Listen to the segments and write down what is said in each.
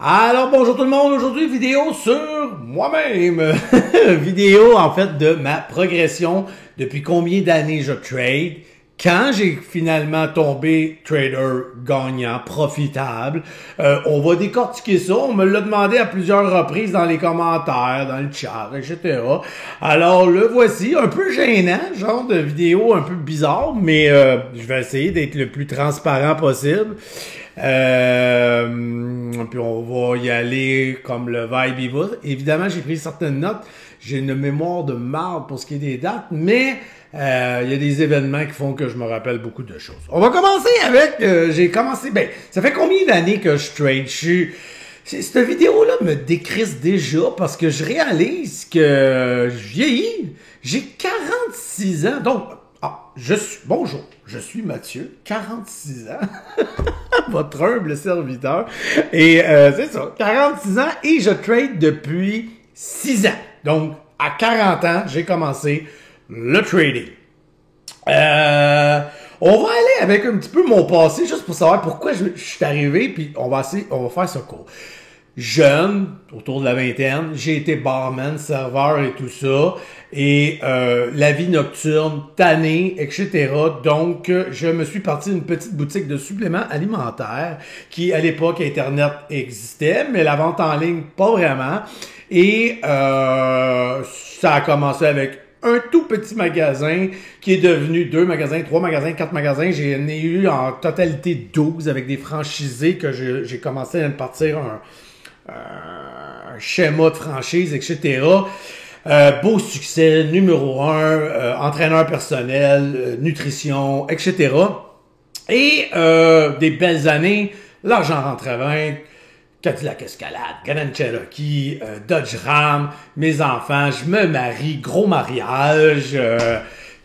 Alors bonjour tout le monde, aujourd'hui vidéo sur moi-même. Vidéo en fait de ma progression depuis combien d'années je trade, quand j'ai finalement tombé trader gagnant, profitable. On va décortiquer ça, on me l'a demandé à plusieurs reprises dans les commentaires, dans le chat, etc. Alors le voici, un peu gênant, genre de vidéo un peu bizarre, mais je vais essayer d'être le plus transparent possible. Puis on va y aller comme le vibe y va. Évidemment, j'ai pris certaines notes. J'ai une mémoire de marde pour ce qui est des dates, mais il y a des événements qui font que je me rappelle beaucoup de choses. On va commencer avec... j'ai commencé... ça fait combien d'années que je trade? Cette vidéo-là me décrisse déjà parce que je réalise que je vieillis. J'ai 46 ans, donc... bonjour, je suis Mathieu, 46 ans, votre humble serviteur, et c'est ça, 46 ans, et je trade depuis 6 ans. Donc, à 40 ans, j'ai commencé le trading. On va aller avec un petit peu mon passé, juste pour savoir pourquoi je suis arrivé, puis on va faire ça court. Jeune, autour de la vingtaine, j'ai été barman, serveur et tout ça, et la vie nocturne, tanné, etc. Donc, je me suis parti d'une petite boutique de suppléments alimentaires qui, à l'époque, Internet existait, mais la vente en ligne, pas vraiment. Et ça a commencé avec un tout petit magasin qui est devenu 2 magasins, 3 magasins, 4 magasins. J'en ai eu en totalité 12 avec des franchisés que j'ai commencé à partir un schéma de franchise, etc. Beau succès, numéro 1, entraîneur personnel, nutrition, etc. Et des belles années, l'argent rentrait bien, Cadillac Escalade, Grand Cherokee, Dodge Ram, mes enfants, je me marie, gros mariage.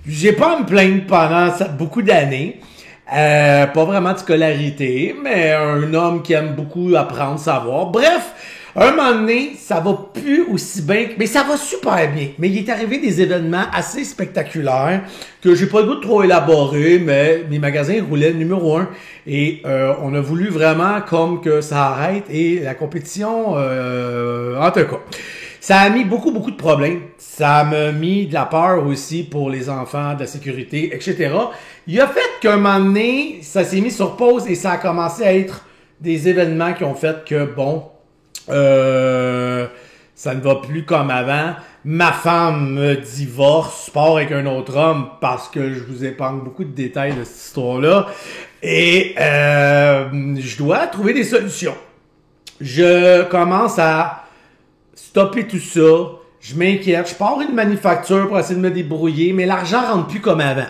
J'ai pas à me plaindre pendant beaucoup d'années. Pas vraiment de scolarité, mais un homme qui aime beaucoup apprendre, savoir. Bref, un moment donné, ça va plus aussi bien, mais ça va super bien. Mais il est arrivé des événements assez spectaculaires que j'ai pas le goût de trop élaborer, mais mes magasins roulaient numéro 1. Et on a voulu vraiment comme que ça arrête et la compétition, en tout cas. Ça a mis beaucoup de problèmes. Ça m'a mis de la peur aussi pour les enfants, de la sécurité, etc. Il a fait qu'un moment donné, ça s'est mis sur pause et ça a commencé à être des événements qui ont fait que, ça ne va plus comme avant. Ma femme me divorce, part avec un autre homme parce que je vous épargne beaucoup de détails de cette histoire-là. Et je dois trouver des solutions. Je commence à stopper tout ça, je m'inquiète, je pars une manufacture pour essayer de me débrouiller, mais l'argent rentre plus comme avant.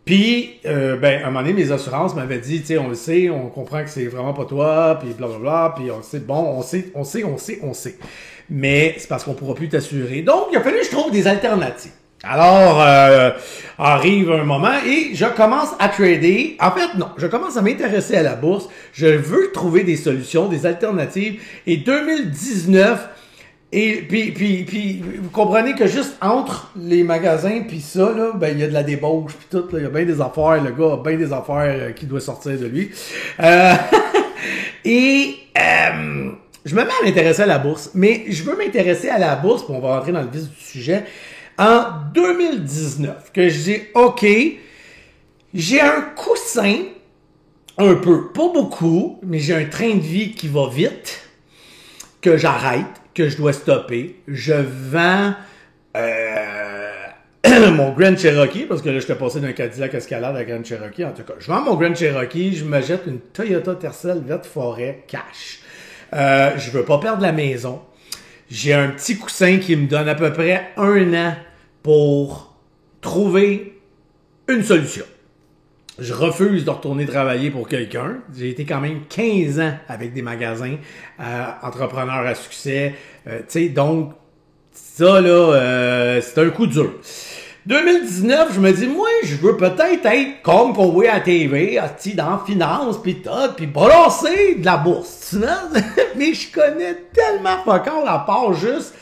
Puis, à un moment donné, mes assurances m'avaient dit, tu sais, on le sait, on comprend que c'est vraiment pas toi, puis blablabla, puis on sait, on sait. Mais c'est parce qu'on pourra plus t'assurer. Donc, il a fallu que je trouve des alternatives. Alors, arrive un moment et je commence à trader. En fait, non, je commence à m'intéresser à la bourse. Je veux trouver des solutions, des alternatives. Et 2019, et puis vous comprenez que juste entre les magasins puis ça, là, il y a de la débauche puis tout, là, il y a bien des affaires, le gars a bien des affaires qui doit sortir de lui. Je me mets à m'intéresser à la bourse, mais je veux m'intéresser à la bourse, puis on va rentrer dans le vif du sujet. En 2019, que je dis, OK, j'ai un coussin, un peu, pas beaucoup, mais j'ai un train de vie qui va vite, que j'arrête, que je dois stopper. Je vends mon Grand Cherokee, parce que là, je t'ai passé d'un Cadillac Escalade à Grand Cherokee, en tout cas. Je vends mon Grand Cherokee, je me jette une Toyota Tercel verte forêt cash. Je veux pas perdre la maison. J'ai un petit coussin qui me donne à peu près 1 an pour trouver une solution. Je refuse de retourner travailler pour quelqu'un. J'ai été quand même 15 ans avec des magasins, entrepreneur à succès. Tu sais, donc, ça là, c'est un coup dur. 2019, je me dis, moi, je veux peut-être être comme qu'on voit à la TV, dans la finance, pis tout, pis brasser de la bourse, tu vois? Mais je connais tellement pas encore à part juste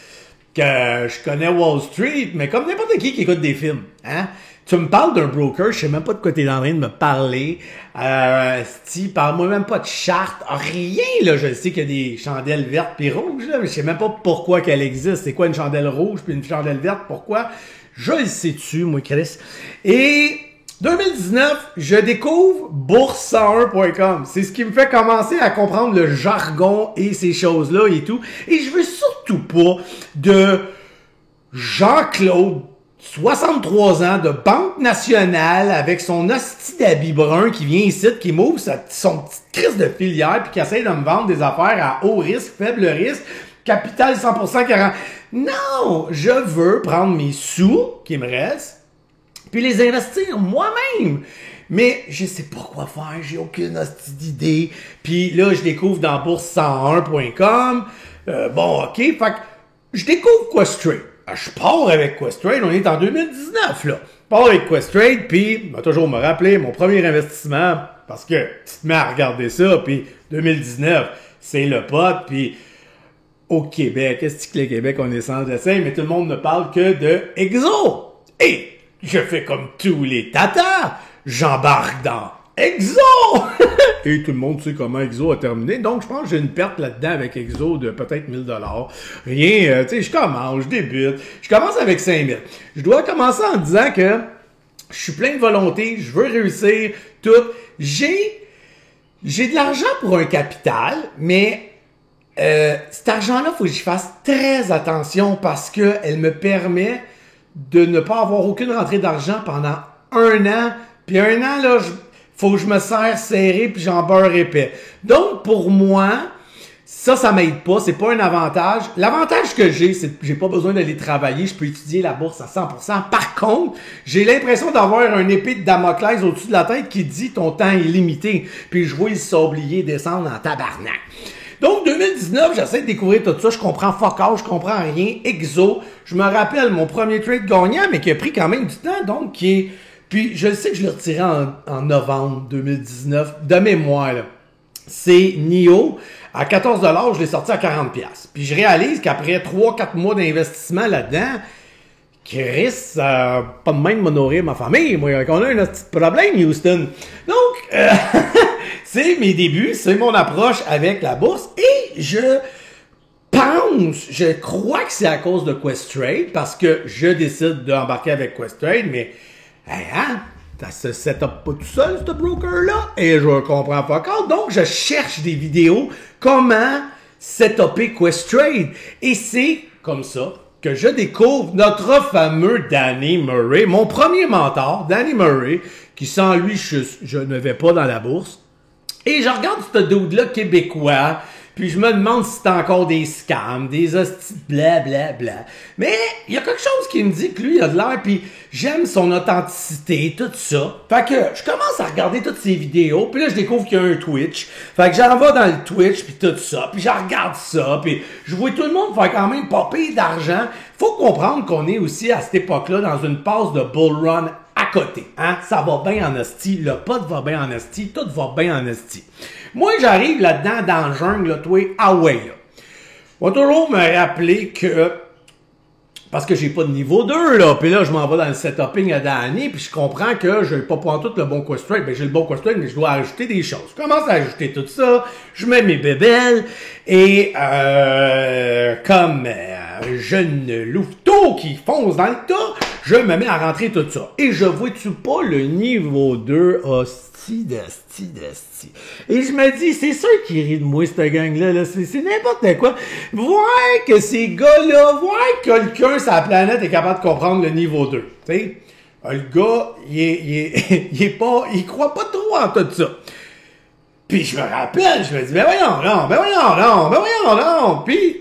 que je connais Wall Street, mais comme n'importe qui écoute des films, hein? Tu me parles d'un broker, je sais même pas de quoi t'es en train de me parler. Parle-moi même pas de charte, rien, là. Je sais qu'il y a des chandelles vertes puis rouges, là, mais je sais même pas pourquoi qu'elle existe. C'est quoi une chandelle rouge puis une chandelle verte, pourquoi? Je le sais-tu, moi, Chris. Et 2019, je découvre bourse101.com. C'est ce qui me fait commencer à comprendre le jargon et ces choses-là et tout. Et je veux surtout pas de Jean-Claude, 63 ans, de Banque Nationale, avec son hostie d'habit brun qui vient ici, qui m'ouvre son petite crise de filière, puis qui essaie de me vendre des affaires à haut risque, faible risque, capital 100% 40. Non! Je veux prendre mes sous qui me restent, puis les investir moi-même. Mais je sais pas quoi faire, j'ai aucune hostie d'idée. Puis là, je découvre dans bourse101.com. Bon, OK, fait que je découvre Questrade. Je pars avec Questrade, on est en 2019, là. Je pars avec Questrade, puis je vais toujours me rappeler mon premier investissement, parce que tu te mets à regarder ça, puis 2019, c'est le pote, puis au Québec, qu'est-ce que le Québec, on est sans dessin, mais tout le monde ne parle que de Exo. Et je fais comme tous les tatas, j'embarque dans Exo! Et tout le monde sait comment Exo a terminé. Donc, je pense que j'ai une perte là-dedans avec Exo de peut-être 1000 $. Rien, tu sais, je commence, je débute. Je commence avec 5000. Je dois commencer en disant que je suis plein de volonté, je veux réussir, tout. J'ai de l'argent pour un capital, mais cet argent-là, il faut que j'y fasse très attention parce que elle me permet de ne pas avoir aucune rentrée d'argent pendant un an. Puis un an, là, faut que je me serre serré puis j'en beurre épais. Donc, pour moi, ça m'aide pas. C'est pas un avantage. L'avantage que j'ai, c'est que j'ai pas besoin d'aller travailler. Je peux étudier la bourse à 100%. Par contre, j'ai l'impression d'avoir un épée de Damoclès au-dessus de la tête qui dit ton temps est limité. Puis je vois le sablier descendre en tabarnak. Donc, 2019, j'essaie de découvrir tout ça. Je comprends fuck all, je comprends rien. Exo. Je me rappelle mon premier trade gagnant, mais qui a pris quand même du temps. Donc, qui est... Puis, je sais que je l'ai retiré en novembre 2019, de mémoire, là. C'est NIO. À 14 $, je l'ai sorti à 40 $. Puis, je réalise qu'après 3-4 mois d'investissement là-dedans, Chris, pas de même m'honorer ma famille. Moi, on a un petit problème, Houston. Donc, c'est mes débuts, c'est mon approche avec la bourse. Et je crois que c'est à cause de Questrade, parce que je décide d'embarquer avec Questrade, mais... Hein? T'as ce setup pas tout seul, ce broker-là? Et je comprends pas encore. Donc, je cherche des vidéos comment setuper Questrade. Et c'est comme ça que je découvre notre fameux Danny Murray, mon premier mentor, Danny Murray, qui sans lui, je ne vais pas dans la bourse. Et je regarde ce dude-là québécois, puis je me demande si c'est encore des scams, des hosties blablabla. Mais il y a quelque chose qui me dit que lui, il a de l'air, puis j'aime son authenticité, tout ça. Fait que je commence à regarder toutes ses vidéos, puis là, je découvre qu'il y a un Twitch. Fait que j'en vais dans le Twitch, puis tout ça, puis je regarde ça, puis je vois tout le monde faire quand même pas payer d'argent. Faut comprendre qu'on est aussi, à cette époque-là, dans une passe de bull run à côté. Hein? Ça va bien en esti, le pot va bien en esti, tout va bien en esti. Moi, j'arrive là-dedans, dans le jungle, là, toi, ah ouais, là. On va toujours me rappeler que, parce que j'ai pas de niveau 2, là, puis là, je m'en vais dans le setuping à Danny, puis je comprends que j'ai pas pour tout le bon Questrade. Ben, j'ai le bon Questrade, mais je dois ajouter des choses. Je commence à ajouter tout ça, je mets mes bébelles, et comme jeune louveteau qui fonce dans le tas, je me mets à rentrer tout ça. Et je vois-tu pas le niveau 2, hostie d'asti. Et je me dis, c'est sûr qu'ils rient de moi, cette gang-là, là. C'est n'importe quoi. Voir que ces gars-là, voir que quelqu'un sur la planète est capable de comprendre le niveau 2. Tu sais, le gars, il croit pas trop en tout ça. Puis je me rappelle, je me dis, ben voyons non. Puis,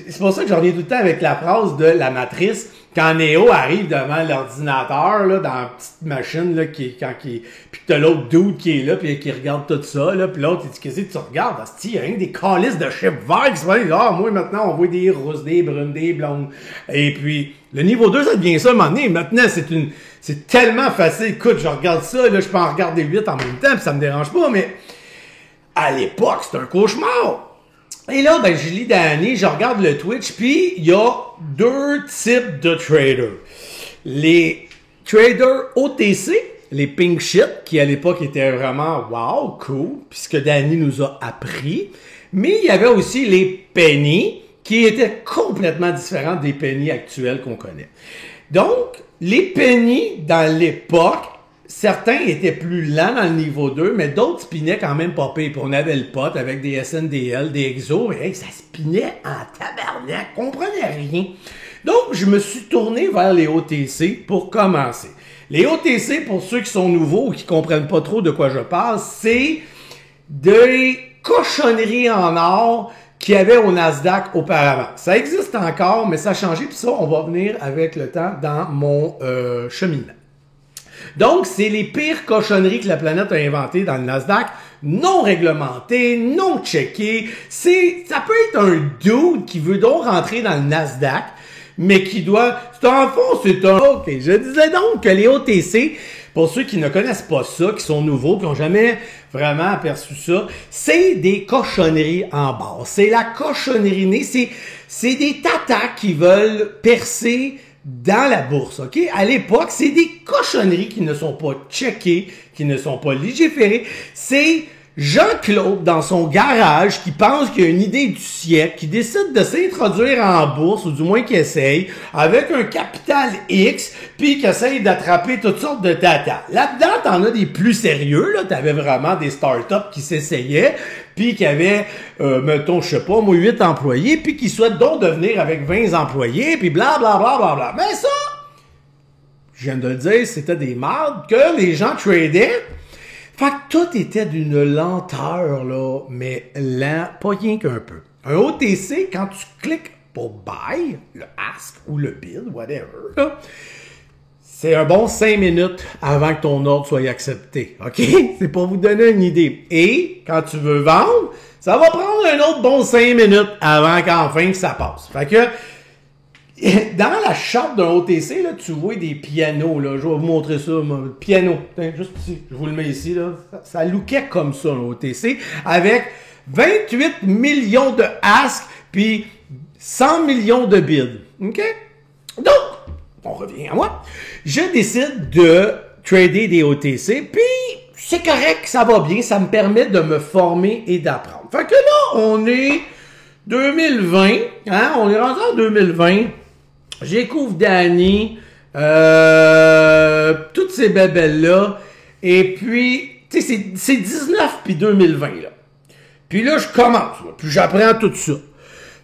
c'est pour ça que je reviens tout le temps avec la phrase de la matrice. Quand Neo arrive devant l'ordinateur, là, dans la petite machine, là, puis que t'as l'autre dude qui est là, puis qui regarde tout ça, là, puis l'autre, il dit, qu'est-ce que tu regardes? Il y a rien que des calices de chiffres verts qui se voient, moi, maintenant, on voit des rousses, des brunes, des blondes. Et puis, le niveau 2, ça devient ça, à un moment donné. Maintenant, c'est tellement facile. Écoute, je regarde ça, là, je peux en regarder 8 en même temps, puis ça me dérange pas, mais à l'époque, c'est un cauchemar. Et là, ben, je lis Danny, je regarde le Twitch, puis il y a deux types de traders. traders OTC, les pink shit, qui à l'époque étaient vraiment wow, cool, puis ce que Danny nous a appris. Mais il y avait aussi les penny, qui étaient complètement différents des penny actuels qu'on connaît. Donc, les penny, dans l'époque, certains étaient plus lents dans le niveau 2, mais d'autres spinaient quand même pas pire. Puis on avait le pot avec des SNDL, des exos, et hey, ça spinait en tabarnak, on comprenait rien. Donc, je me suis tourné vers les OTC pour commencer. Les OTC, pour ceux qui sont nouveaux ou qui comprennent pas trop de quoi je parle, c'est des cochonneries en or qu'il y avait au Nasdaq auparavant. Ça existe encore, mais ça a changé, puis ça, on va venir avec le temps dans mon cheminement. Donc, c'est les pires cochonneries que la planète a inventées dans le Nasdaq, non réglementées, non checkées. Ça peut être un dude qui veut donc rentrer dans le Nasdaq, mais qui doit... En fond, c'est un... OK, je disais donc que les OTC, pour ceux qui ne connaissent pas ça, qui sont nouveaux, qui n'ont jamais vraiment aperçu ça, c'est des cochonneries en bas. C'est la cochonnerie née. C'est des tatas qui veulent percer dans la bourse, OK? À l'époque, c'est des cochonneries qui ne sont pas checkées, qui ne sont pas légiférées. C'est Jean-Claude, dans son garage, qui pense qu'il a une idée du siècle, qui décide de s'introduire en bourse, ou du moins qui essaye, avec un capital X, puis qui essaye d'attraper toutes sortes de tatas. Là-dedans, t'en as des plus sérieux, là. T'avais vraiment des startups qui s'essayaient, puis qui avaient, mettons, je sais pas, moi, 8 employés, puis qui souhaitent donc devenir avec 20 employés, puis blablabla, bla, bla, bla. Mais ça, je viens de le dire, c'était des mardes que les gens tradaient. Fait que tout était d'une lenteur, là, mais lent, pas rien qu'un peu. Un OTC, quand tu cliques pour buy, le ask ou le bid, whatever, là, c'est un bon 5 minutes avant que ton ordre soit accepté. OK? C'est pour vous donner une idée. Et quand tu veux vendre, ça va prendre un autre bon 5 minutes avant qu'enfin que ça passe. Fait que dans la charte d'un OTC, là, tu vois des pianos. Là. Je vais vous montrer ça. Piano. Juste ici. Je vous le mets ici. Là. Ça lookait comme ça, un OTC. Avec 28 millions de ask puis 100 millions de bids. OK? Donc, on revient à moi. Je décide de trader des OTC. Puis, c'est correct, ça va bien. Ça me permet de me former et d'apprendre. Fait que là, on est 2020. Hein? On est rendu en 2020. J'écouvre Danny, toutes ces bébelles-là, et puis, tu sais, c'est 19 puis 2020, là. Puis là, je commence, là, puis j'apprends tout ça.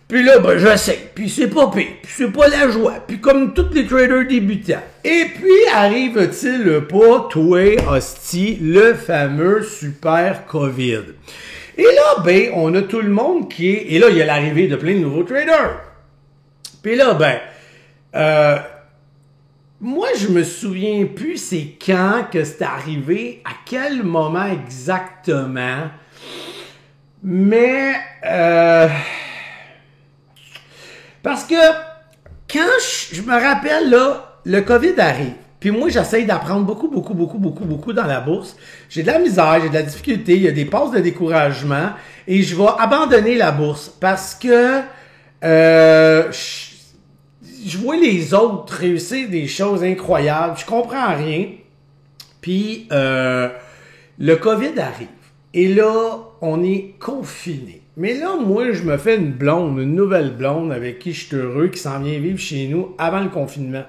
Puis là, ben, j'essaie, puis c'est pas pire, puis c'est pas la joie, puis comme tous les traders débutants. Et puis, arrive-t-il pas, toi, hostie, le fameux super COVID. Et là, ben, on a tout le monde qui est... Et là, il y a l'arrivée de plein de nouveaux traders. Puis là, ben... moi, je me souviens plus c'est quand que c'est arrivé, à quel moment exactement, mais parce que quand je me rappelle, là, le COVID arrive, puis moi, j'essaye d'apprendre beaucoup dans la bourse. J'ai de la misère, j'ai de la difficulté, il y a des passes de découragement, et je vais abandonner la bourse parce que je vois les autres réussir des choses incroyables. Je comprends rien. Puis, le COVID arrive. Et là, on est confiné. Mais là, moi, je me fais une blonde, une nouvelle blonde avec qui je suis heureux, qui s'en vient vivre chez nous avant le confinement.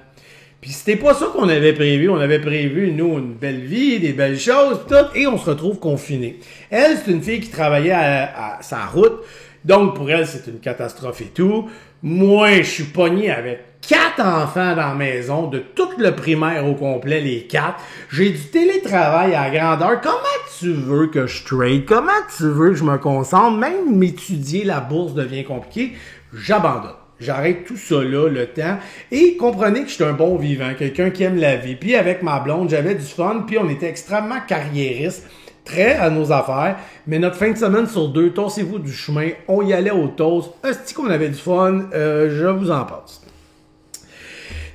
Puis c'était pas ça qu'on avait prévu. On avait prévu, nous, une belle vie, des belles choses, tout, et on se retrouve confiné. Elle, c'est une fille qui travaillait à sa route. Donc, pour elle, c'est une catastrophe et tout. Moi, je suis pogné avec 4 enfants dans la maison, de tout le primaire au complet, les 4. J'ai du télétravail à grandeur. Comment tu veux que je trade? Comment tu veux que je me concentre? Même m'étudier la bourse devient compliqué. J'abandonne. J'arrête tout ça là, le temps. Et comprenez que je suis un bon vivant, quelqu'un qui aime la vie. Puis avec ma blonde, j'avais du fun, puis on était extrêmement carriéristes. Très à nos affaires, mais notre fin de semaine sur 2, torsez-vous du chemin, on y allait au toast, hostie qu'on avait du fun, je vous en passe.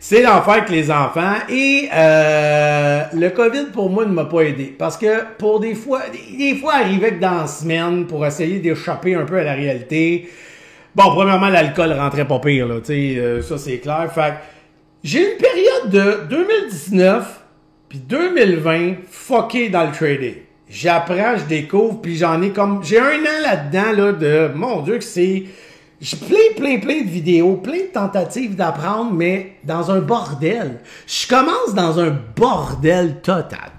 C'est l'enfer avec les enfants, et le COVID pour moi ne m'a pas aidé, parce que pour des fois arrivait que dans la semaine, pour essayer d'échapper un peu à la réalité, bon, premièrement, l'alcool rentrait pas pire, là, tu sais, ça c'est clair, fait J'ai une période de 2019 puis 2020 fucké dans le trading. J'apprends, je découvre, puis j'en ai comme... J'ai un an là-dedans, là, de... Mon Dieu, que c'est... J'ai plein de vidéos, plein de tentatives d'apprendre, mais dans un bordel. Je commence dans un bordel total.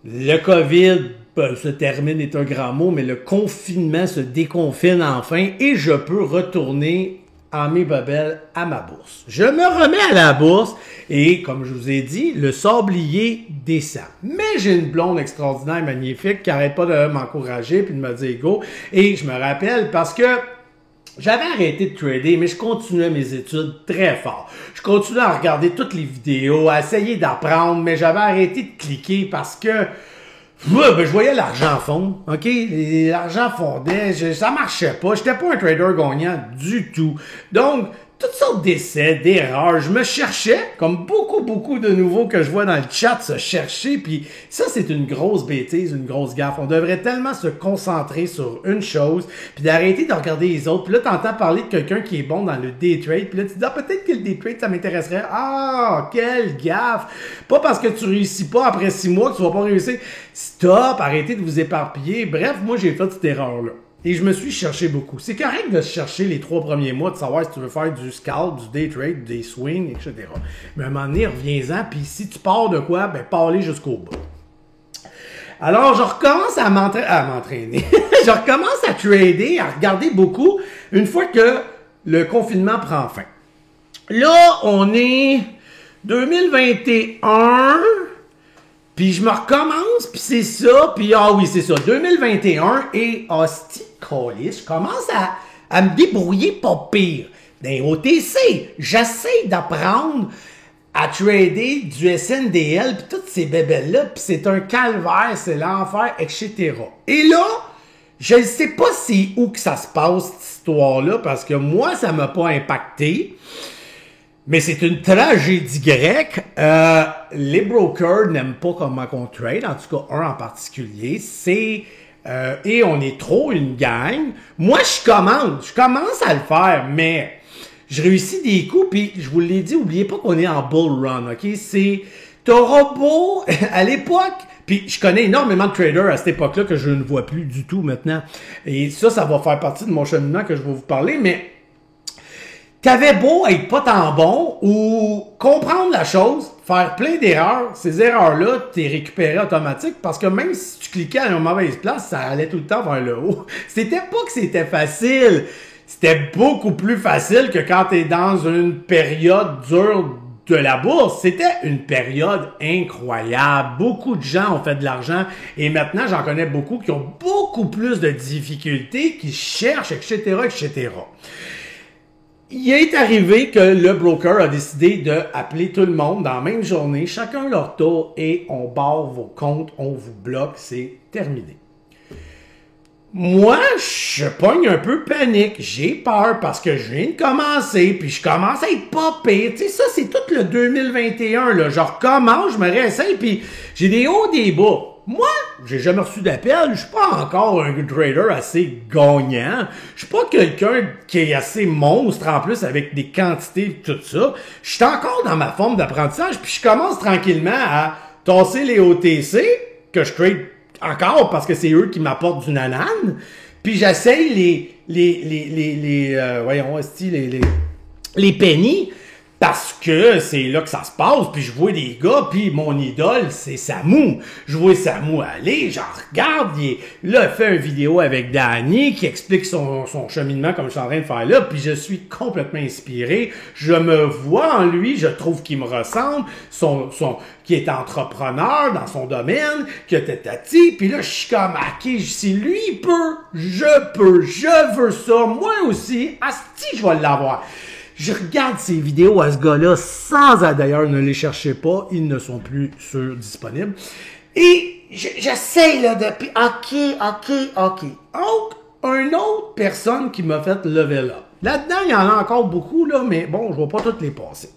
Le COVID se termine est un grand mot, mais le confinement se déconfine enfin et je peux retourner en mes bebelles à ma bourse. Je me remets à la bourse et, comme je vous ai dit, le sablier descend. Mais j'ai une blonde extraordinaire, magnifique, qui arrête pas de m'encourager puis de me dire go. Et je me rappelle parce que j'avais arrêté de trader, mais je continuais mes études très fort. Je continuais à regarder toutes les vidéos, à essayer d'apprendre, mais j'avais arrêté de cliquer parce que je voyais l'argent fondre, ok? L'argent fondait, ça marchait pas. J'étais pas un trader gagnant du tout. Donc, toutes sortes d'essais, d'erreurs. Je me cherchais, comme beaucoup de nouveaux que je vois dans le chat se chercher. Puis ça, c'est une grosse bêtise, une grosse gaffe. On devrait tellement se concentrer sur une chose, puis d'arrêter de regarder les autres. Puis là, t'entends parler de quelqu'un qui est bon dans le day trade. Puis là, tu te dis, ah, peut-être que le day trade, ça m'intéresserait. Ah, quelle gaffe! Pas parce que tu réussis pas après 6 mois que tu vas pas réussir. Stop, arrêtez de vous éparpiller. Bref, moi, j'ai fait cette erreur-là. Et je me suis cherché beaucoup. C'est correct de se chercher les 3 premiers mois, de savoir si tu veux faire du scalp, du day trade, des swings, etc. Mais à un moment donné, reviens-en, puis si tu pars de quoi, ben pars-les jusqu'au bout. Alors, je recommence à m'entraîner. Je recommence à trader, à regarder beaucoup, une fois que le confinement prend fin. Là, on est 2021... Puis je me recommence, puis c'est ça, puis ah oui, c'est ça, 2021, et hostie câlisse, je commence à me débrouiller pas pire. Dans OTC, j'essaie d'apprendre à trader du SNDL, puis toutes ces bébelles-là, puis c'est un calvaire, c'est l'enfer, etc. Et là, je ne sais pas c'est où que ça se passe, cette histoire-là, parce que moi, ça m'a pas impacté. Mais c'est une tragédie grecque. Les brokers n'aiment pas comment on trade, en tout cas un en particulier. Et on est trop une gang. Moi, je commence à le faire, mais je réussis des coups, puis je vous l'ai dit, oubliez pas qu'on est en bull run, ok? T'auras beau, à l'époque, puis je connais énormément de traders à cette époque-là que je ne vois plus du tout maintenant. Et ça va faire partie de mon cheminement que je vais vous parler, mais t'avais beau être pas tant bon ou comprendre la chose, faire plein d'erreurs, ces erreurs-là, t'es récupéré automatique parce que même si tu cliquais à une mauvaise place, ça allait tout le temps vers le haut. C'était pas que c'était facile. C'était beaucoup plus facile que quand t'es dans une période dure de la bourse. C'était une période incroyable. Beaucoup de gens ont fait de l'argent et maintenant, j'en connais beaucoup qui ont beaucoup plus de difficultés, qui cherchent, etc., etc. Il est arrivé que le broker a décidé d'appeler tout le monde dans la même journée, chacun leur tour, et on barre vos comptes, on vous bloque, c'est terminé. Moi, je pogne un peu panique, j'ai peur parce que je viens de commencer, puis je commence à être pas pire. Tu sais, ça, c'est tout le 2021, là. Je recommence, je me réessaye, puis j'ai des hauts, des bas. Moi, j'ai jamais reçu d'appel, je suis pas encore un trader assez gagnant, je suis pas quelqu'un qui est assez monstre en plus avec des quantités et tout ça. Je suis encore dans ma forme d'apprentissage, puis je commence tranquillement à tasser les OTC, que je trade encore parce que c'est eux qui m'apportent du nanane, puis j'essaye les pennies, parce que c'est là que ça se passe, puis je vois des gars, puis mon idole, c'est Samu. Je vois Samu aller, j'en regarde, il fait une vidéo avec Danny qui explique son cheminement comme je suis en train de faire là, puis je suis complètement inspiré. Je me vois en lui, je trouve qu'il me ressemble, qui est entrepreneur dans son domaine, qui a tati, puis là, je suis comme, ok, si lui il peut, je veux ça, moi aussi, asti, je vais l'avoir. Je regarde ces vidéos à ce gars-là sans, d'ailleurs, ne les cherchez pas, ils ne sont plus disponibles. Et j'essaie là depuis, ok. Donc, une autre personne qui m'a fait lever là. Là-dedans, il y en a encore beaucoup, là, mais bon, je ne vais pas toutes les passer.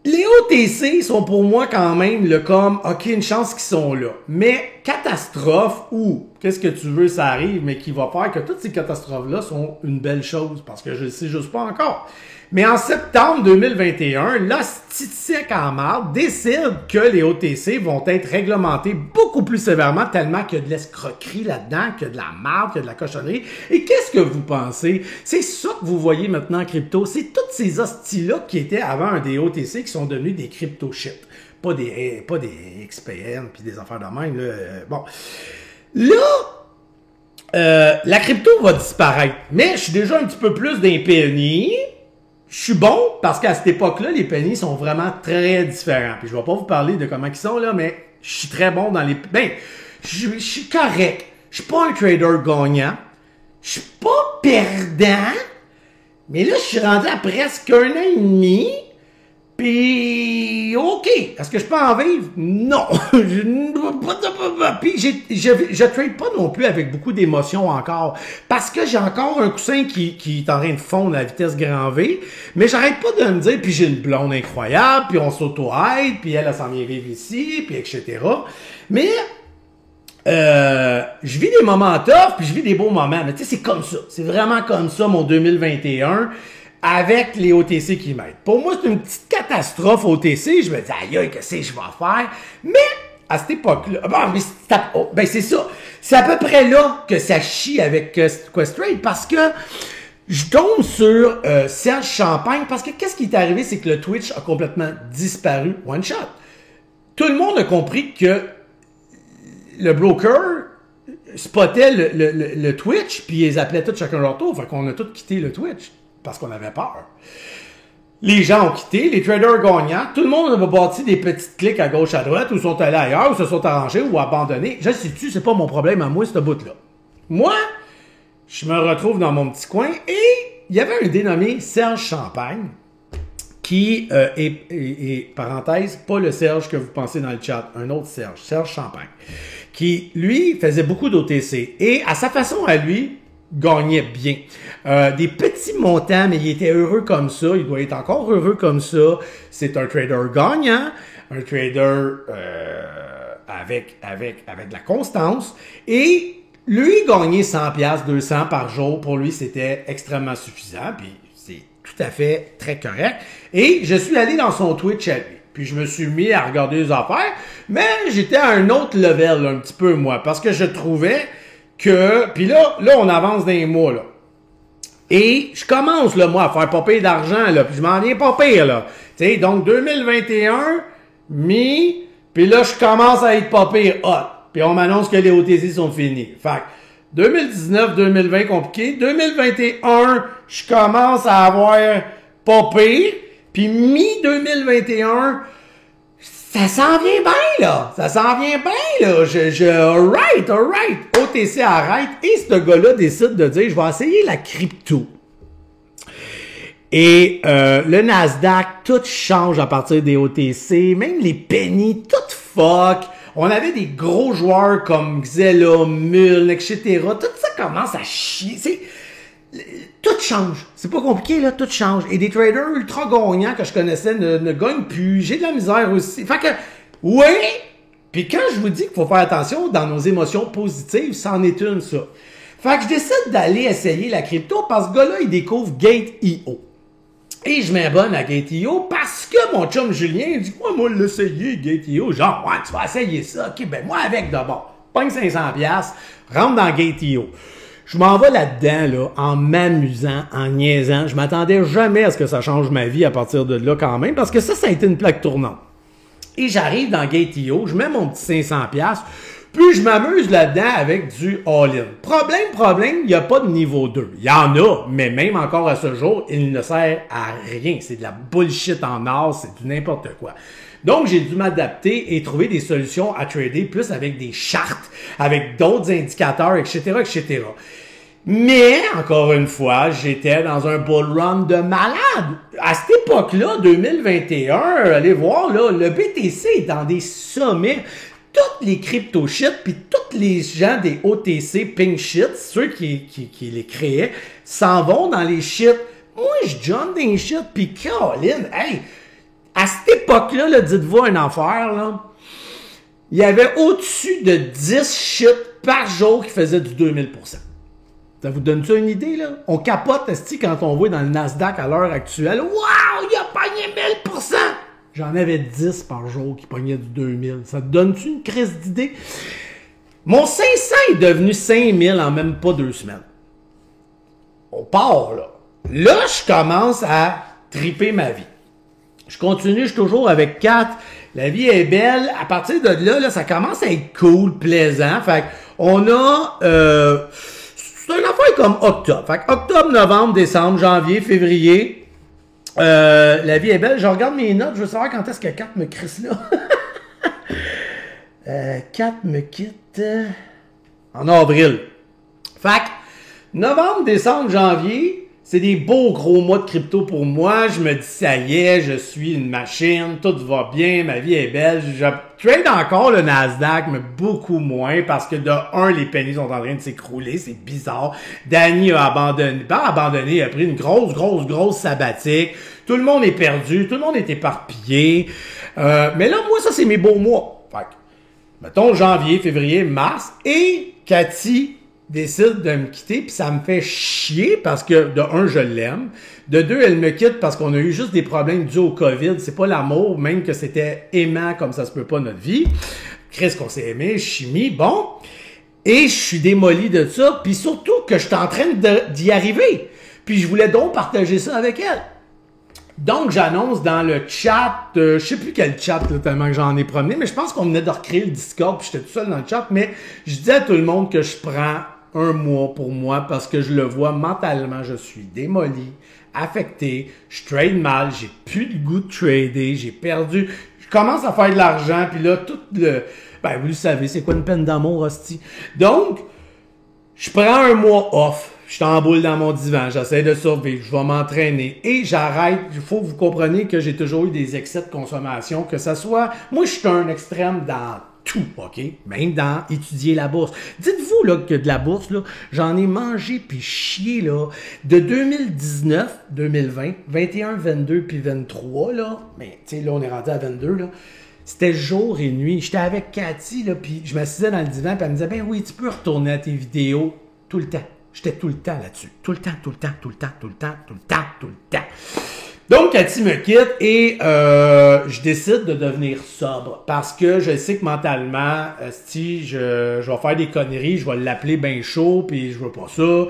Les OTC sont pour moi quand même ok, une chance qu'ils sont là. Mais 80% catastrophe ou qu'est-ce que tu veux, ça arrive, mais qui va faire que toutes ces catastrophes-là sont une belle chose, parce que je le sais juste pas encore. Mais en septembre 2021, l'hostie en marde décide que les OTC vont être réglementés beaucoup plus sévèrement, tellement qu'il y a de l'escroquerie là-dedans, qu'il y a de la marde, qu'il y a de la cochonnerie. Et qu'est-ce que vous pensez? C'est ça que vous voyez maintenant en crypto. C'est toutes ces hosties-là qui étaient avant des OTC qui sont devenus des crypto-shit. Pas des XPN puis des affaires de même. Là. Bon. Là, la crypto va disparaître. Mais je suis déjà un petit peu plus d'un penny. Je suis bon parce qu'à cette époque-là, les pennies sont vraiment très différents. Puis je vais pas vous parler de comment ils sont là, mais je suis très bon dans les... Ben, je suis correct. Je suis pas un trader gagnant. Je suis pas perdant. Mais là, je suis rendu à presque 1 an et demi. Puis, OK. Est-ce que je peux en vivre? Non. Puis, je trade pas non plus avec beaucoup d'émotions encore. Parce que j'ai encore un coussin qui est en train de fondre à la vitesse grand V. Mais j'arrête pas de me dire, puis j'ai une blonde incroyable, puis on s'auto-aide, puis elle s'en vient vivre ici, puis etc. Mais, je vis des moments tough, puis je vis des beaux moments. Mais tu sais, c'est comme ça. C'est vraiment comme ça, mon 2021. Avec les OTC qui m'aident. Pour moi, c'est une petite catastrophe OTC. Je me dis, aïe, qu'est-ce que je vais faire? Mais, à cette époque-là, ben c'est ça. C'est à peu près là que ça chie avec Questrade parce que je tombe sur Serge Champagne parce que qu'est-ce qui est arrivé, c'est que le Twitch a complètement disparu one shot. Tout le monde a compris que le broker spottait le Twitch puis ils appelaient tous chacun leur tour. Fait qu'on a tous quitté le Twitch. Parce qu'on avait peur. Les gens ont quitté, les traders gagnants, tout le monde a bâti des petites clics à gauche, à droite, ou sont allés ailleurs, ou se sont arrangés, ou abandonnés. Je sais-tu, c'est pas mon problème à moi, ce bout-là. Moi, je me retrouve dans mon petit coin, et il y avait un dénommé Serge Champagne, qui est, parenthèse, pas le Serge que vous pensez dans le chat, un autre Serge, Serge Champagne, qui, lui, faisait beaucoup d'OTC, et à sa façon à lui, gagnait bien. Des petits montants, mais il était heureux comme ça. Il doit être encore heureux comme ça. C'est un trader gagnant, un trader avec de la constance. Et lui, gagner 100$, 200 par jour, pour lui, c'était extrêmement suffisant. Puis c'est tout à fait très correct. Et je suis allé dans son Twitch à lui. Puis je me suis mis à regarder les affaires. Mais j'étais à un autre level, là, un petit peu, moi. Parce que je trouvais que... Puis là, on avance dans les mois, là. Et je commence, là, moi, à faire pas pire d'argent, là. Puis je m'en viens pas pire, là. Tu sais, donc 2021, puis là, je commence à être pas pire hot. Puis on m'annonce que les OTC sont finis. Fait que 2019, 2020, compliqué. 2021, je commence à avoir pas pire. Puis mi-2021... Ça s'en vient bien, là. Ça s'en vient bien, là. Alright. OTC arrête. Et ce gars-là décide de dire, je vais essayer la crypto. Et le Nasdaq, tout change à partir des OTC. Même les pennies, tout fuck. On avait des gros joueurs comme Xella, Mule, etc. Tout ça commence à chier. Tout change. C'est pas compliqué, là. Tout change. Et des traders ultra gagnants que je connaissais ne gagnent plus. J'ai de la misère aussi. Fait que, oui. Puis quand je vous dis qu'il faut faire attention dans nos émotions positives, c'en est une, ça. Fait que je décide d'aller essayer la crypto parce que ce gars-là, il découvre Gate.io. Et je m'abonne à Gate.io parce que mon chum Julien dit, moi, l'essayer, Gate.io. Genre, ouais, tu vas essayer ça. OK, ben, moi, avec d'abord. Pogne 500$, rentre dans Gate.io. Je m'en vais là-dedans, là, en m'amusant, en niaisant. Je m'attendais jamais à ce que ça change ma vie à partir de là quand même, parce que ça a été une plaque tournante. Et j'arrive dans Gate.io, je mets mon petit 500$, puis je m'amuse là-dedans avec du all-in. Problème, il n'y a pas de niveau 2. Il y en a, mais même encore à ce jour, il ne sert à rien. C'est de la bullshit en or, c'est du n'importe quoi. Donc, j'ai dû m'adapter et trouver des solutions à trader plus avec des chartes, avec d'autres indicateurs, etc., etc. Mais, encore une fois, j'étais dans un bull run de malade. À cette époque-là, 2021, allez voir, là, le BTC est dans des sommets. Toutes les crypto shit, puis tous les gens des OTC pink shit, ceux qui les créaient, s'en vont dans les shit. Moi, je jump dans les shit, puis Caroline, hey, à cette époque-là, là, dites-vous un affaire, là. il y avait au-dessus de 10 shit par jour qui faisaient du 2000%. Ça vous donne ça une idée, là? On capote, esti, quand on voit dans le Nasdaq à l'heure actuelle. Waouh, il a pogné 1000%! J'en avais 10 par jour qui pognaient du 2000. Ça te donne-tu une crise d'idée? Mon 500 est devenu 5000 en même pas 2 semaines. On part, là. Là, je commence à triper ma vie. Je continue, je suis toujours avec 4. La vie est belle. À partir de là, ça commence à être cool, plaisant. Fait on a... c'est une affaire comme octobre. Fait octobre, novembre, décembre, janvier, février. La vie est belle. Je regarde mes notes. Je veux savoir quand est-ce que 4 me crisse là. 4 me quitte en avril. Fait novembre, décembre, janvier... C'est des beaux gros mois de crypto pour moi. Je me dis, ça y est, je suis une machine, tout va bien, ma vie est belle. Je trade encore le Nasdaq, mais beaucoup moins parce que de un, les pennies sont en train de s'écrouler, c'est bizarre. Danny a abandonné, il a pris une grosse sabbatique. Tout le monde est perdu, tout le monde est éparpillé. Mais là, moi, ça, c'est mes beaux mois. Fait que, mettons janvier, février, mars, et Cathy décide de me quitter, puis ça me fait chier parce que, de un, je l'aime. De deux, elle me quitte parce qu'on a eu juste des problèmes dus au COVID. C'est pas l'amour, même que c'était aimant comme ça se peut pas notre vie. Chris qu'on s'est aimé, chimie, bon. Et je suis démoli de ça, puis surtout que je suis en train d'y arriver. Puis je voulais donc partager ça avec elle. Donc, j'annonce dans le chat, je sais plus quel chat, là, tellement que j'en ai promené, mais je pense qu'on venait de recréer le Discord, puis j'étais tout seul dans le chat, mais je disais à tout le monde que je prends un mois pour moi parce que je le vois mentalement, je suis démoli, affecté, je trade mal, j'ai plus le goût de trader, j'ai perdu, je commence à faire de l'argent, puis là, tout le... Ben, vous le savez, c'est quoi une peine d'amour, hostie? Donc, je prends un mois off. Je suis en boule dans mon divan, j'essaie de survivre, je vais m'entraîner et j'arrête. Il faut que vous compreniez que j'ai toujours eu des excès de consommation, que ça soit... Moi, je suis un extrême dans tout, OK? Même dans étudier la bourse. Dites-vous là que de la bourse, là, j'en ai mangé puis chié, là, de 2019, 2020, 21, 22 puis 23, là. Mais, tu sais, là, on est rendu à 22, là. C'était jour et nuit. J'étais avec Cathy, là, puis je m'assisais dans le divan, puis elle me disait, ben oui, tu peux retourner à tes vidéos tout le temps. J'étais tout le temps là-dessus. Tout le temps. Donc, Cathy me quitte et je décide de devenir sobre parce que je sais que mentalement, si je vais faire des conneries, je vais l'appeler ben chaud, puis je veux pas ça.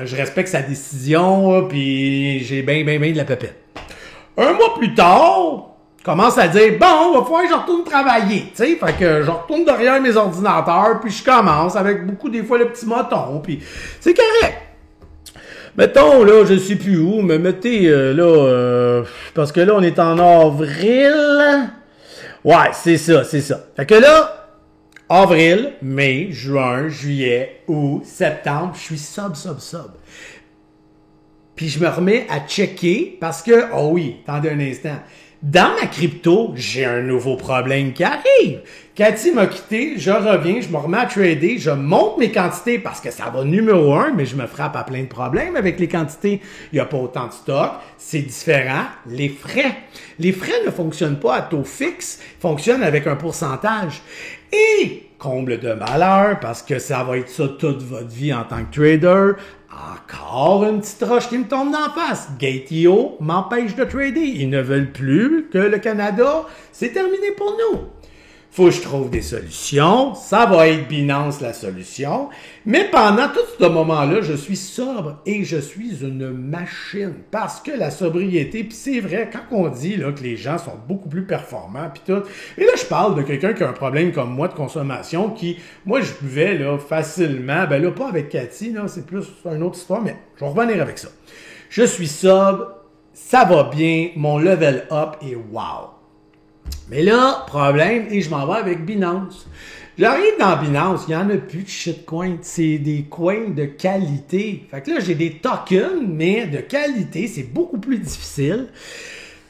Je respecte sa décision, puis j'ai ben de la pépette. Un mois plus tard, je commence à dire, bon, va falloir que je retourne travailler, tu sais, fait que je retourne derrière mes ordinateurs, puis je commence avec beaucoup, des fois, le petit moton, puis c'est correct. Mettons, là, je sais plus où, mais mettez, parce que là, on est en avril. Ouais, c'est ça. Fait que là, avril, mai, juin, juillet, août, septembre, je suis sub. Puis je me remets à checker parce que, oh oui, attendez un instant. Dans ma crypto, j'ai un nouveau problème qui arrive. Cathy m'a quitté, je reviens, je me remets à trader, je monte mes quantités parce que ça va numéro 1, mais je me frappe à plein de problèmes avec les quantités. Il n'y a pas autant de stock, c'est différent. Les frais ne fonctionnent pas à taux fixe, ils fonctionnent avec un pourcentage. Et, comble de malheur, parce que ça va être ça toute votre vie en tant que trader, encore une petite roche qui me tombe d'en face. Gate.io m'empêche de trader. Ils ne veulent plus que le Canada, c'est terminé pour nous. Faut que je trouve des solutions. Ça va être Binance la solution. Mais pendant tout ce moment-là, je suis sobre et je suis une machine. Parce que la sobriété, puis c'est vrai, quand on dit là, que les gens sont beaucoup plus performants, puis tout. Et là, je parle de quelqu'un qui a un problème comme moi de consommation, qui, moi, je buvais là, facilement. Ben là, pas avec Cathy, là, c'est plus une autre histoire, mais je vais revenir avec ça. Je suis sobre, ça va bien, mon level up est wow. Mais là, problème, et je m'en vais avec Binance. J'arrive dans Binance, il n'y en a plus de shitcoins, c'est des coins de qualité. Fait que là, j'ai des tokens, mais de qualité, c'est beaucoup plus difficile.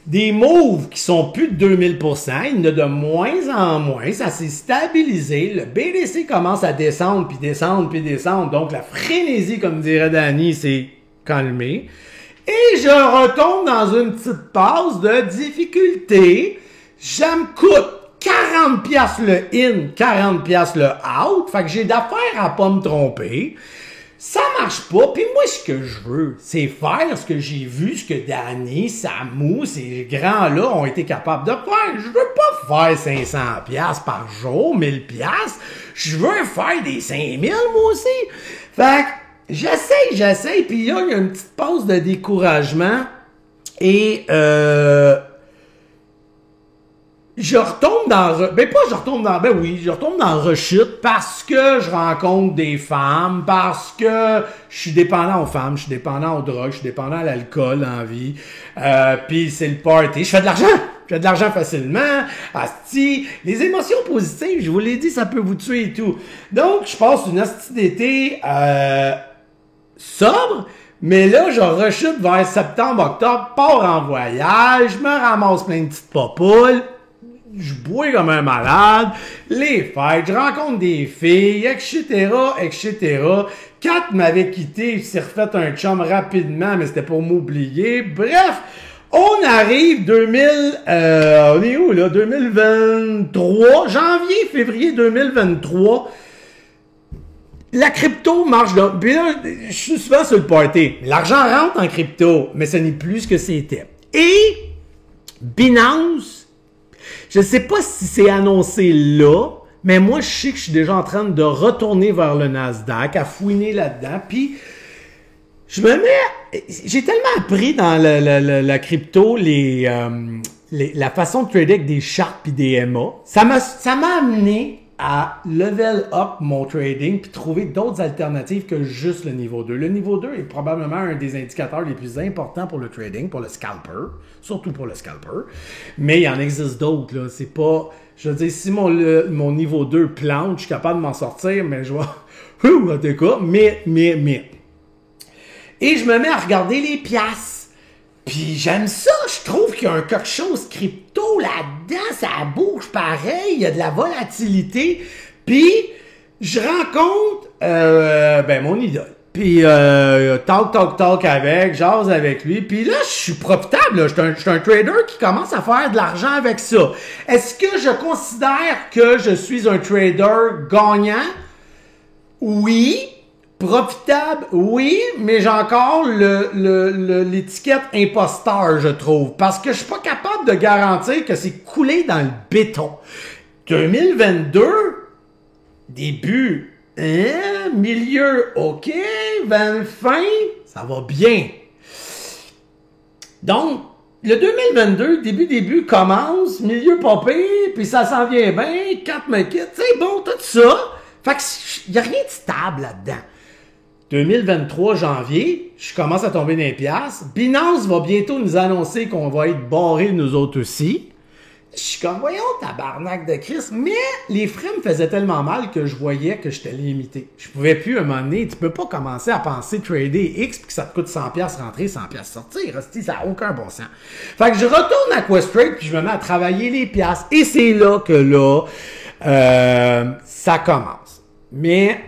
Des moves qui sont plus de 2000%, il y en a de moins en moins, ça s'est stabilisé, le BTC commence à descendre, puis descendre, donc la frénésie, comme dirait Danny, s'est calmée. Et je retombe dans une petite passe de difficulté. Ça me coûte 40 piastres le in, 40 piastres le out. Fait que j'ai d'affaires à pas me tromper. Ça marche pas. Puis moi, ce que je veux, c'est faire ce que j'ai vu, ce que Danny, Samu, ces grands-là ont été capables de faire. Je veux pas faire 500 piastres par jour, 1000 piastres. Je veux faire des 5000, moi aussi. Fait que j'essaye. Puis là, il y a une petite pause de découragement. Et je retombe je retombe dans rechute parce que je rencontre des femmes, parce que je suis dépendant aux femmes, je suis dépendant aux drogues, je suis dépendant à l'alcool en vie, puis c'est le party, je fais de l'argent facilement, asti, les émotions positives, je vous l'ai dit, ça peut vous tuer et tout. Donc, je passe une asti d'été sobre. Mais là, je rechute vers septembre-octobre, pars en voyage, je me ramasse plein de petites papoules, je bois comme un malade, les fêtes, je rencontre des filles, etc. Kat m'avait quitté, il s'est refait un chum rapidement, mais c'était pour m'oublier. Bref, on arrive on est où là? 2023, janvier, février 2023. La crypto marche là. Puis là, je suis souvent sur le party. L'argent rentre en crypto, mais ce n'est plus ce que c'était. Et Binance, je ne sais pas si c'est annoncé là, mais moi, je sais que je suis déjà en train de retourner vers le Nasdaq, à fouiner là-dedans. Puis, je me mets... J'ai tellement appris dans la crypto la façon de trader avec des charts et des MA. Ça m'a amené à level up mon trading puis trouver d'autres alternatives que juste le niveau 2. Le niveau 2 est probablement un des indicateurs les plus importants pour le trading, pour le scalper, surtout pour le scalper. Mais il en existe d'autres, là. C'est pas... Je veux dire, si mon niveau 2 plante, je suis capable de m'en sortir, mais je vais... en tout cas, mais... Et je me mets à regarder les piastres. Puis j'aime ça, je trouve qu'il y a quelque chose crypto là-dedans, ça bouge pareil, il y a de la volatilité. Puis je rencontre mon idole. Puis talk avec, jase avec lui. Puis là, je suis profitable, là. Je suis un trader qui commence à faire de l'argent avec ça. Est-ce que je considère que je suis un trader gagnant? Oui. Profitable, oui, mais j'ai encore l'étiquette imposteur, je trouve. Parce que je suis pas capable de garantir que c'est coulé dans le béton. 2022, début, milieu, ok, fin, ça va bien. Donc, le 2022, début commence, milieu pas pire, puis ça s'en vient bien, 4 me quitte, c'est bon, tout ça. Fait que y a rien de stable là-dedans. 2023 janvier, je commence à tomber dans les piastres. Binance va bientôt nous annoncer qu'on va être barrés nous autres aussi. Je suis comme, voyons, tabarnak de Christ. Mais les frais me faisaient tellement mal que je voyais que j'étais limité. Je pouvais plus, à un moment donné, tu peux pas commencer à penser trader X puis que ça te coûte 100$ rentrer, 100$ sortir. Ça n'a aucun bon sens. Fait que je retourne à Questrade puis je me mets à travailler les piastres. Et c'est là que ça commence. Mais,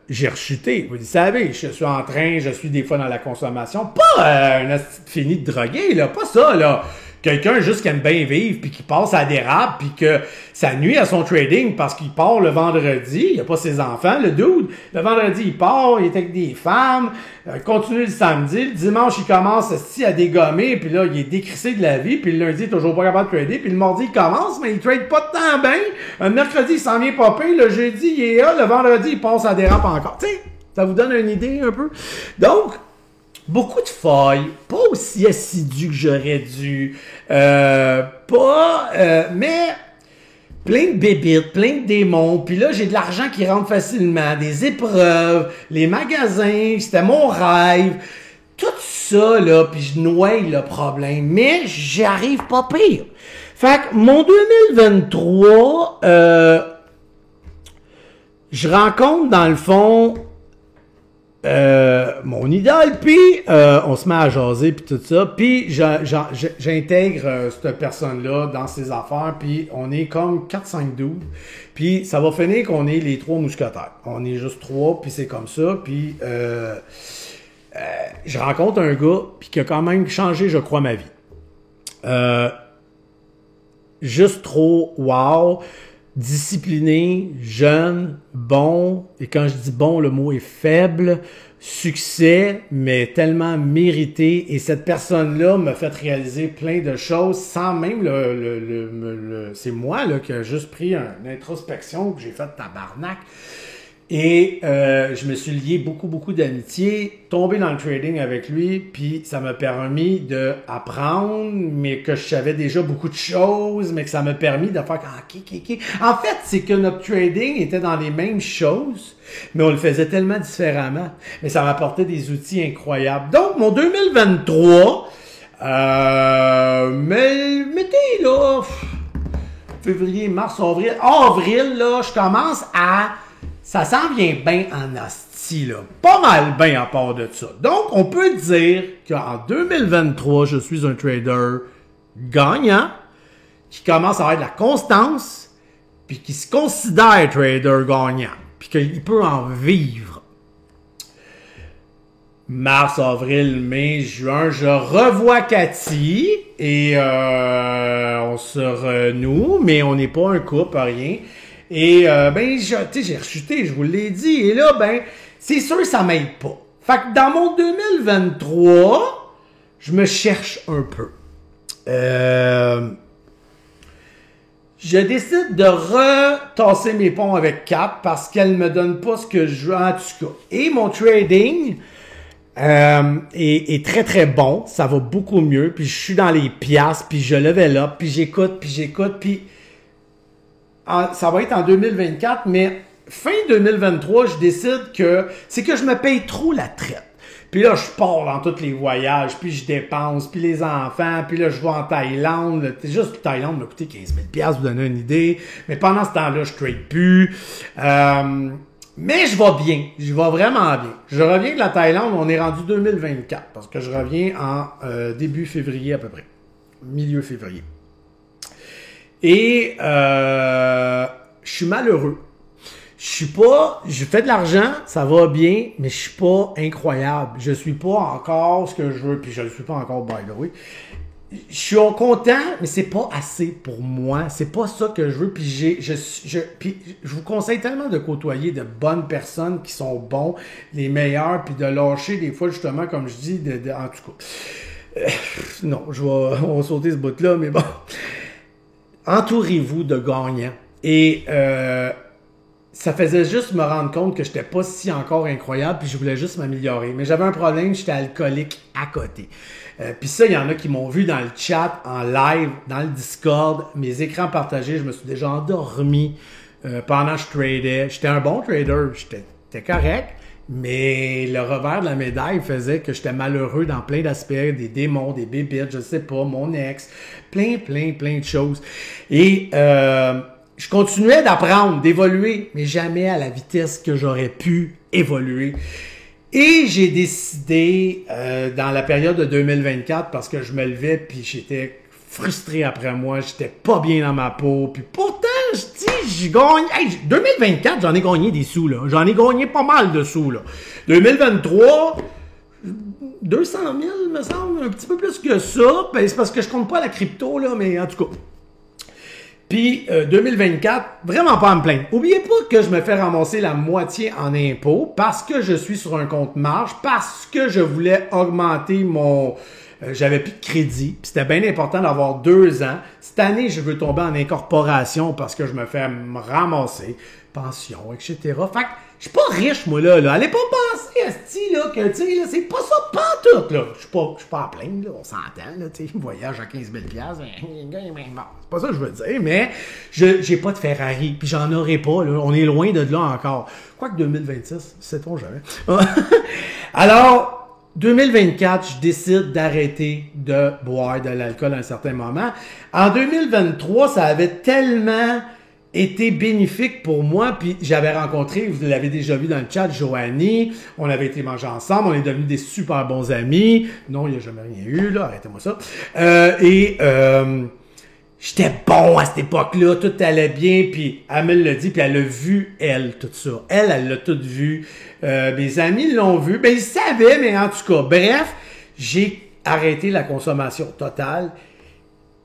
j'ai rechuté. Vous le savez, je suis des fois dans la consommation. Pas un fini de drogué, là. Pas ça, là. Quelqu'un juste qui aime bien vivre, puis qui passe à dérape, puis que ça nuit à son trading parce qu'il part le vendredi, il a pas ses enfants, le dude. Le vendredi, il part, il est avec des femmes, continue le samedi, le dimanche, il commence à dégommer, puis là, il est décrissé de la vie, puis le lundi, il est toujours pas capable de trader, puis le mardi, il commence, mais il trade pas de temps bien. Le mercredi, il s'en vient popper, le jeudi, il est là, le vendredi, il passe à dérape encore. Tu sais, ça vous donne une idée un peu? Donc, beaucoup de failles, pas aussi assidu que j'aurais dû, mais plein de bébites, plein de démons, puis là j'ai de l'argent qui rentre facilement, des épreuves, les magasins, c'était mon rêve, tout ça là, puis je noie le problème, mais j'y arrive pas pire. Fait que mon 2023, je rencontre dans le fond mon idole, puis on se met à jaser puis tout ça, puis j'intègre cette personne-là dans ses affaires, puis on est comme 4-5 dudes, puis ça va finir qu'on est les 3 mousquetaires. On est juste 3, puis c'est comme ça, puis je rencontre un gars, puis qui a quand même changé, je crois, ma vie. juste trop wow, discipliné, jeune, bon, et quand je dis bon, le mot est faible, succès, mais tellement mérité, et cette personne-là m'a fait réaliser plein de choses sans même c'est moi là, qui a juste pris une introspection, que j'ai fait tabarnak. Et je me suis lié beaucoup d'amitié, tombé dans le trading avec lui, puis ça m'a permis d'apprendre, mais que je savais déjà beaucoup de choses, mais que ça m'a permis de faire OK. En fait, c'est que notre trading était dans les mêmes choses, mais on le faisait tellement différemment. Mais ça m'apportait des outils incroyables. Donc, mon 2023, mettez là, février, mars, avril, là, je commence à... Ça s'en vient bien en asti, là. Pas mal bien à part de ça. Donc, on peut dire qu'en 2023, je suis un trader gagnant, qui commence à avoir de la constance, puis qui se considère trader gagnant, puis qu'il peut en vivre. Mars, avril, mai, juin, je revois Cathy, et on se renoue, mais on n'est pas un couple, rien. Et j'ai rechuté, je vous l'ai dit. Et là, c'est sûr que ça m'aide pas. Fait que dans mon 2023, je me cherche un peu. Je décide de retasser mes ponts avec Cap parce qu'elle me donne pas ce que je veux en tout cas. Et mon trading est très très bon. Ça va beaucoup mieux. Puis je suis dans les piastres, puis je level up, puis j'écoute, puis... ça va être en 2024, mais fin 2023, je décide que c'est que je me paye trop la traite. Puis là, je pars dans tous les voyages, puis je dépense, puis les enfants, puis là, je vais en Thaïlande. C'est juste que Thaïlande m'a coûté 15 000 $, vous donner une idée. Mais pendant ce temps-là, je trade plus. Mais je vais bien. Je vais vraiment bien. Je reviens de la Thaïlande, on est rendu 2024, parce que je reviens en début février à peu près. Milieu février. Et je suis malheureux. Je fais de l'argent, ça va bien, mais je suis pas incroyable. Je suis pas encore ce que je veux, puis je le suis pas encore, by the way. Je suis content, mais c'est pas assez pour moi. C'est pas ça que je veux, puis puis je vous conseille tellement de côtoyer de bonnes personnes qui sont bons, les meilleurs, puis de lâcher des fois, justement, comme je dis, en tout cas. Non, on va sauter ce bout-là, mais bon. Entourez-vous de gagnants. Et ça faisait juste me rendre compte que j'étais pas si encore incroyable, puis je voulais juste m'améliorer. Mais j'avais un problème, j'étais alcoolique à côté. Puis ça, il y en a qui m'ont vu dans le chat, en live, dans le Discord, mes écrans partagés, je me suis déjà endormi pendant que je tradais. J'étais un bon trader, j'étais correct. Mais le revers de la médaille faisait que j'étais malheureux dans plein d'aspects, des démons, des bébites, je sais pas, mon ex, plein de choses. Et je continuais d'apprendre, d'évoluer, mais jamais à la vitesse que j'aurais pu évoluer. Et j'ai décidé, dans la période de 2024, parce que je me levais puis j'étais frustré après moi, j'étais pas bien dans ma peau, puis pourtant, je gagne... Hey, 2024, j'en ai gagné des sous, là. J'en ai gagné pas mal de sous, là. 2023, 200 000, me semble, un petit peu plus que ça. Ben, c'est parce que je compte pas la crypto, là, mais en tout cas. Puis 2024, vraiment pas à me plaindre. Oubliez pas que je me fais ramasser la moitié en impôts parce que je suis sur un compte marge, parce que je voulais augmenter mon... j'avais plus de crédit, puis c'était bien important d'avoir 2 ans. Cette année, je veux tomber en incorporation parce que je me fais ramasser, pension, etc. Fait que je suis pas riche, moi, là. Allez pas penser, asti, là, que, tu sais, là, c'est pas ça pantoute, là. Je suis pas à plaindre, là, on s'entend, là, tu sais, voyage à 15 000 $, c'est pas ça que je veux dire, mais j'ai pas de Ferrari, puis j'en aurai pas, là. On est loin de là encore. Quoique 2026, sait-on jamais. Alors, 2024, je décide d'arrêter de boire de l'alcool à un certain moment. En 2023, ça avait tellement été bénéfique pour moi, puis j'avais rencontré, vous l'avez déjà vu dans le chat, Joanie, on avait été manger ensemble, on est devenus des super bons amis. Non, il n'y a jamais rien eu, là, arrêtez-moi ça. J'étais bon à cette époque-là, tout allait bien, puis elle me l'a dit, puis elle a vu, elle, tout ça. Elle l'a tout vu. Mes amis l'ont vu, ben ils savaient, mais en tout cas, bref, j'ai arrêté la consommation totale.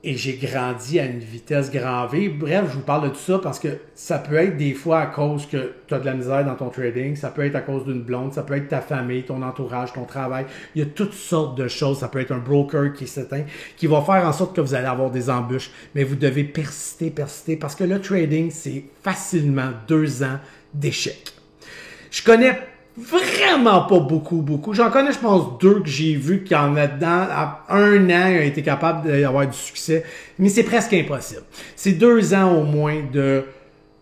Et j'ai grandi à une vitesse grand V. Bref, je vous parle de tout ça parce que ça peut être des fois à cause que tu as de la misère dans ton trading, ça peut être à cause d'une blonde, ça peut être ta famille, ton entourage, ton travail. Il y a toutes sortes de choses. Ça peut être un broker qui s'éteint, qui va faire en sorte que vous allez avoir des embûches. Mais vous devez persister parce que le trading, c'est facilement 2 ans d'échec. Je connais vraiment pas beaucoup. J'en connais, je pense, 2 que j'ai vu qui en a dedans, à 1 an, ont été capables d'avoir du succès. Mais c'est presque impossible. C'est 2 ans au moins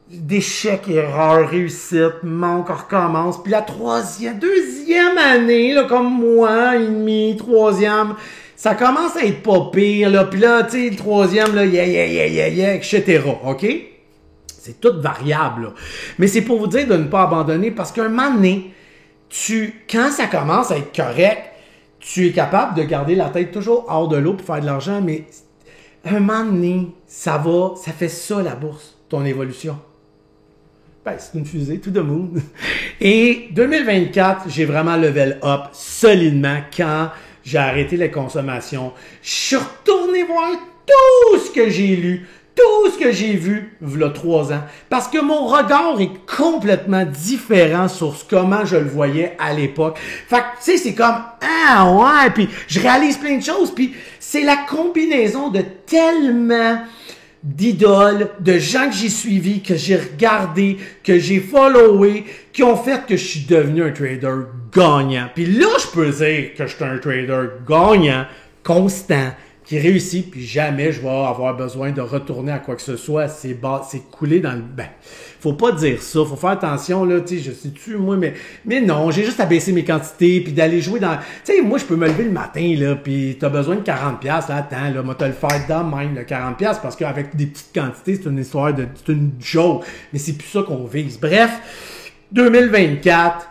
d'échecs, erreurs, réussites, manque, on recommence. Puis la deuxième année, là, comme moi, et demi, 3e, ça commence à être pas pire, là. Puis là, tu sais, le 3e, là, etc. OK? C'est tout variable, là. Mais c'est pour vous dire de ne pas abandonner parce qu'un moment donné, quand ça commence à être correct, tu es capable de garder la tête toujours hors de l'eau pour faire de l'argent, mais un moment donné, ça fait ça la bourse, ton évolution. Ben, c'est une fusée, tout de monde. Et 2024, j'ai vraiment level up solidement quand j'ai arrêté les consommations. Je suis retourné voir tout ce que j'ai lu, tout ce que j'ai vu, v'là 3 ans. Parce que mon regard est complètement différent sur comment je le voyais à l'époque. Fait que, tu sais, c'est comme, ah ouais, puis je réalise plein de choses, puis c'est la combinaison de tellement d'idoles, de gens que j'ai suivis, que j'ai regardés, que j'ai followé, qui ont fait que je suis devenu un trader gagnant. Puis là, je peux dire que je suis un trader gagnant, constant, qui réussit, puis jamais je vais avoir besoin de retourner à quoi que ce soit. C'est coulé dans le... Ben, faut pas dire ça, faut faire attention, là, tu sais, je sais-tu, moi, mais non, j'ai juste à baisser mes quantités, puis d'aller jouer dans... Tu sais, moi, je peux me lever le matin, là, puis t'as besoin de 40$, là, attends, là, moi, t'as le faire dans même, le 40$, parce qu'avec des petites quantités, c'est une histoire de... C'est une joke, mais c'est plus ça qu'on vise. Bref, 2024...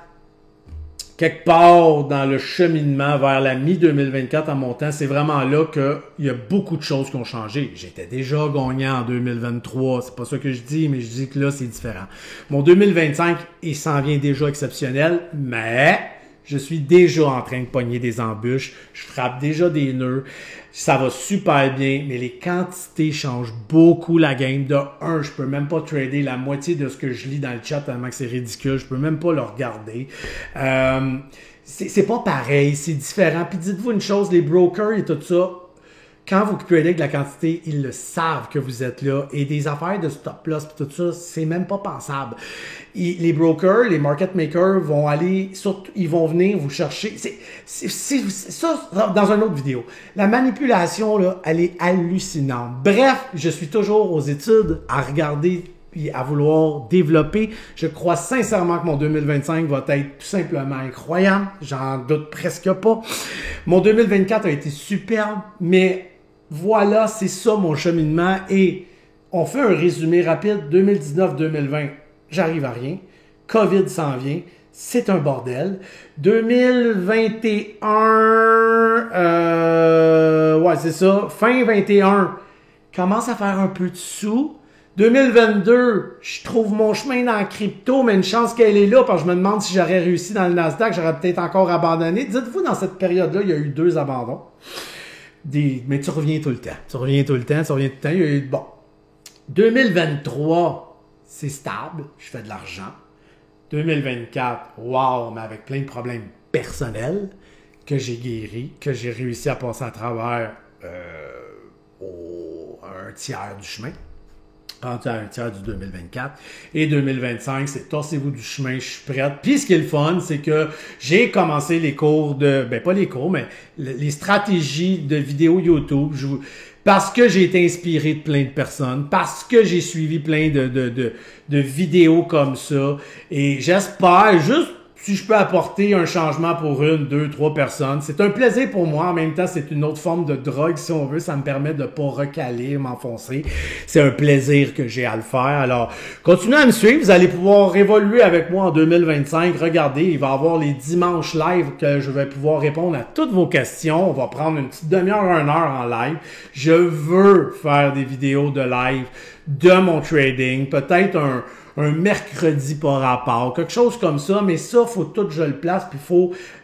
quelque part dans le cheminement vers la mi-2024 en montant, c'est vraiment là qu'il y a beaucoup de choses qui ont changé. J'étais déjà gagnant en 2023, c'est pas ça que je dis, mais je dis que là, c'est différent. Mon 2025, il s'en vient déjà exceptionnel, mais je suis déjà en train de pogner des embûches, je frappe déjà des nœuds, ça va super bien, mais les quantités changent beaucoup la game. De un, je peux même pas trader la moitié de ce que je lis dans le chat tellement que c'est ridicule, je peux même pas le regarder. C'est pas pareil, c'est différent. Puis dites-vous une chose, les brokers et tout ça, quand vous tradez avec la quantité, ils le savent que vous êtes là. Et des affaires de stop loss et tout ça, c'est même pas pensable. Les brokers, les market makers vont aller, ils vont venir vous chercher. C'est ça dans une autre vidéo. La manipulation, là, elle est hallucinante. Bref, je suis toujours aux études à regarder et à vouloir développer. Je crois sincèrement que mon 2025 va être tout simplement incroyable. J'en doute presque pas. Mon 2024 a été superbe, mais voilà, c'est ça mon cheminement. Et on fait un résumé rapide. 2019-2020, j'arrive à rien. COVID s'en vient. C'est un bordel. 2021, ouais, c'est ça. Fin 21, commence à faire un peu de sous. 2022, je trouve mon chemin dans la crypto, mais une chance qu'elle est là, parce que je me demande si j'aurais réussi dans le Nasdaq, j'aurais peut-être encore abandonné. Dites-vous, dans cette période-là, il y a eu 2 abandons. Mais tu reviens tout le temps. Il y a eu, bon. 2023, c'est stable, je fais de l'argent. 2024, wow, mais avec plein de problèmes personnels que j'ai guéris, que j'ai réussi à passer à travers un tiers du chemin. Rendu à un tiers du 2024. Et 2025, c'est torsez-vous du chemin, je suis prête. Puis ce qui est le fun, c'est que j'ai commencé les cours pas les cours, mais les stratégies de vidéos YouTube. Parce que j'ai été inspiré de plein de personnes, parce que j'ai suivi plein de vidéos comme ça. Et j'espère juste si je peux apporter un changement pour 1, 2, 3 personnes. C'est un plaisir pour moi. En même temps, c'est une autre forme de drogue, si on veut. Ça me permet de pas recaler, m'enfoncer. C'est un plaisir que j'ai à le faire. Alors, continuez à me suivre. Vous allez pouvoir évoluer avec moi en 2025. Regardez, il va y avoir les dimanches live que je vais pouvoir répondre à toutes vos questions. On va prendre une petite demi-heure, 1 heure en live. Je veux faire des vidéos de live de mon trading. Peut-être un mercredi par rapport, quelque chose comme ça, mais ça, faut tout que je le place, puis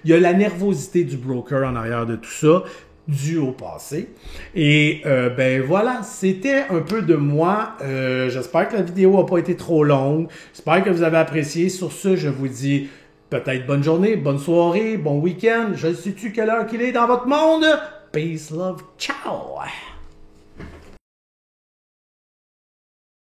il y a la nervosité du broker en arrière de tout ça. dû au passé. Et ben voilà, c'était un peu de moi. J'espère que la vidéo n'a pas été trop longue. J'espère que vous avez apprécié. Sur ce, je vous dis peut-être bonne journée, bonne soirée, bon week-end. Je ne sais-tu quelle heure qu'il est dans votre monde. Peace, love, ciao!